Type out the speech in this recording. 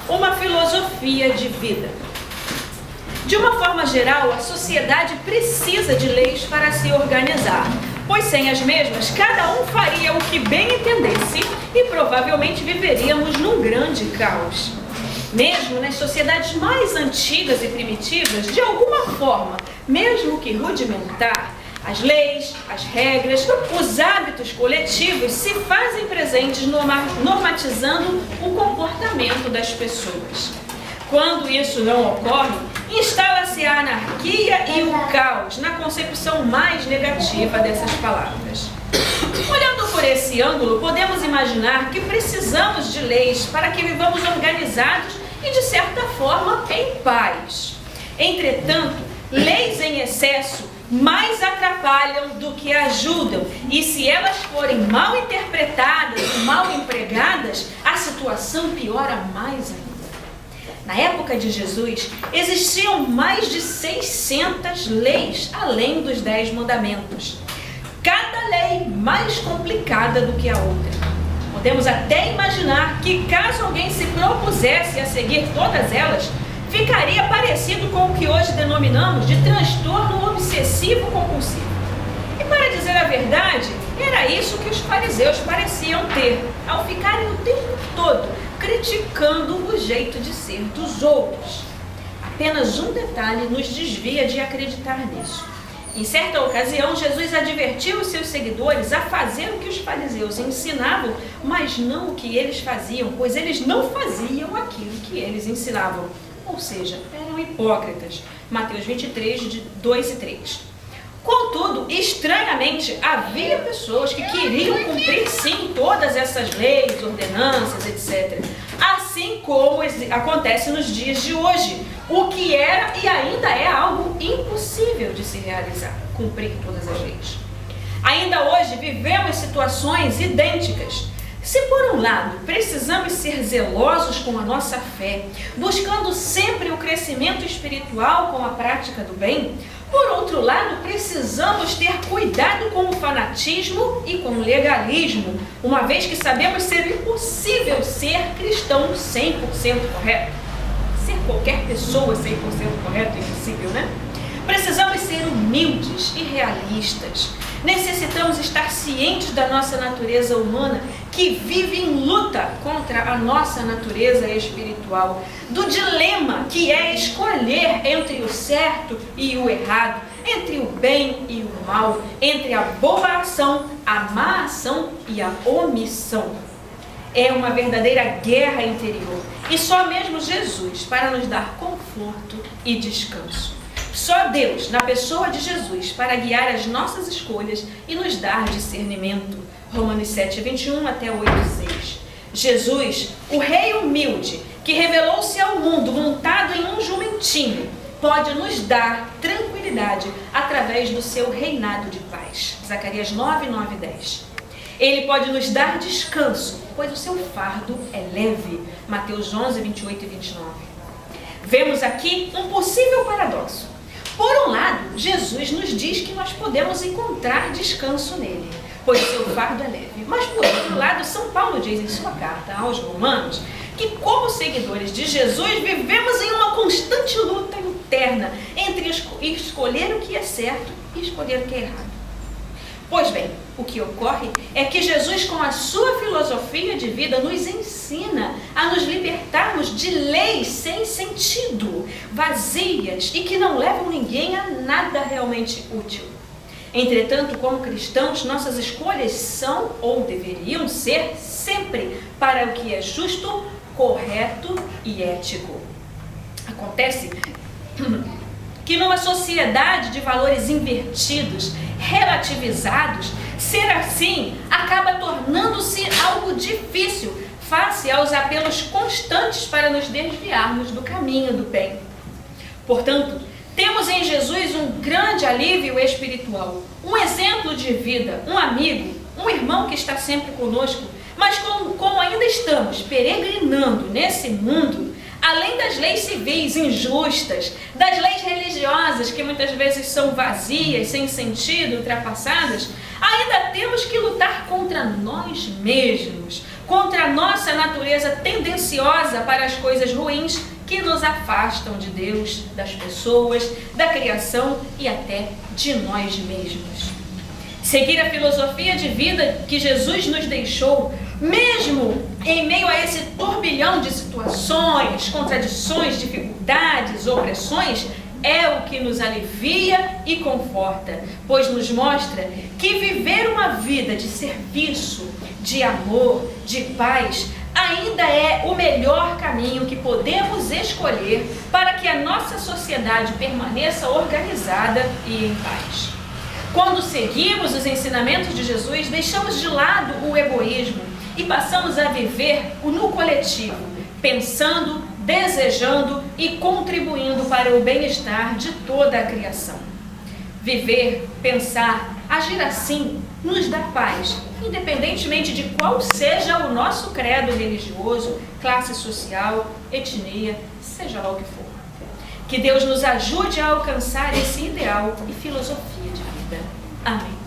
Uma filosofia de vida. De uma forma geral, a sociedade precisa de leis para se organizar, pois sem as mesmas, cada um faria o que bem entendesse e provavelmente viveríamos num grande caos. Mesmo nas sociedades mais antigas e primitivas, de alguma forma, mesmo que rudimentar, as leis, as regras, os hábitos coletivos se fazem presentes normatizando o comportamento das pessoas. Quando isso não ocorre, instala-se a anarquia e o caos na concepção mais negativa dessas palavras. Olhando por esse ângulo, podemos imaginar que precisamos de leis para que vivamos organizados e, de certa forma, em paz. Entretanto, leis em excesso mais atrapalham do que ajudam, e se elas forem mal interpretadas e mal empregadas, a situação piora mais ainda. Na época de Jesus, existiam mais de 600 leis, além dos 10 mandamentos. Cada lei mais complicada do que a outra. Podemos até imaginar que, caso alguém se propusesse a seguir todas elas, ficaria parecido com o que hoje denominamos de transtorno obsessivo-compulsivo. E para dizer a verdade, era isso que os fariseus pareciam ter, ao ficarem o tempo todo criticando o jeito de ser dos outros. Apenas um detalhe nos desvia de acreditar nisso. Em certa ocasião, Jesus advertiu os seus seguidores a fazer o que os fariseus ensinavam, mas não o que eles faziam, pois eles não faziam aquilo que eles ensinavam. Ou seja, eram hipócritas. Mateus 23, de 2 e 3. Contudo, estranhamente, havia pessoas que queriam cumprir sim todas essas leis, ordenanças, etc. Assim como acontece nos dias de hoje, o que era e ainda é algo impossível de se realizar, cumprir todas as leis. Ainda hoje vivemos situações idênticas. Se por um lado precisamos ser zelosos com a nossa fé, buscando sempre o crescimento espiritual com a prática do bem, por outro lado precisamos ter cuidado com o fanatismo e com o legalismo, uma vez que sabemos ser impossível ser cristão 100% correto. Ser qualquer pessoa 100% correto é impossível, né? Precisamos ser humildes e realistas. Necessitamos estar cientes da nossa natureza humana, que vive em luta contra a nossa natureza espiritual, do dilema que é escolher entre o certo e o errado, entre o bem e o mal, entre a boa ação, a má ação e a omissão. É uma verdadeira guerra interior, e só mesmo Jesus para nos dar conforto e descanso. Só Deus, na pessoa de Jesus, para guiar as nossas escolhas e nos dar discernimento. Romanos 7, 21 até 8, 6. Jesus, o Rei humilde, que revelou-se ao mundo montado em um jumentinho, pode nos dar tranquilidade através do seu reinado de paz. Zacarias 9, 9 e 10. Ele pode nos dar descanso, pois o seu fardo é leve. Mateus 11, 28 e 29. Vemos aqui um possível paradoxo. Por um lado, Jesus nos diz que nós podemos encontrar descanso nele, pois seu fardo é leve. Mas, por outro lado, São Paulo diz em sua carta aos Romanos que, como seguidores de Jesus, vivemos em uma constante luta interna entre escolher o que é certo e escolher o que é errado. Pois bem, o que ocorre é que Jesus, com a sua filosofia de vida, nos ensina a nos libertarmos de leis sem sentido, vazias e que não levam ninguém a nada realmente útil. Entretanto, como cristãos, nossas escolhas são ou deveriam ser sempre para o que é justo, correto e ético. Acontece que numa sociedade de valores invertidos, relativizados, ser assim acaba tornando-se algo difícil face aos apelos constantes para nos desviarmos do caminho do bem. Portanto, temos em Jesus um grande alívio espiritual, um exemplo de vida, um amigo, um irmão que está sempre conosco, mas como ainda estamos peregrinando nesse mundo, além das leis civis injustas, das leis religiosas que muitas vezes são vazias, sem sentido, ultrapassadas, ainda temos que lutar contra nós mesmos, contra a nossa natureza tendenciosa para as coisas ruins que nos afastam de Deus, das pessoas, da criação e até de nós mesmos. Seguir a filosofia de vida que Jesus nos deixou, mesmo em meio a esse turbilhão de situações, contradições, dificuldades, opressões, é o que nos alivia e conforta, pois nos mostra que viver uma vida de serviço, de amor, de paz, ainda é o melhor caminho que podemos escolher para que a nossa sociedade permaneça organizada e em paz. Quando seguimos os ensinamentos de Jesus, deixamos de lado o egoísmo e passamos a viver no coletivo, pensando, desejando e contribuindo para o bem-estar de toda a criação. Viver, pensar, agir assim nos dá paz, independentemente de qual seja o nosso credo religioso, classe social, etnia, seja lá o que for. Que Deus nos ajude a alcançar esse ideal e filosofia de vida. Amém.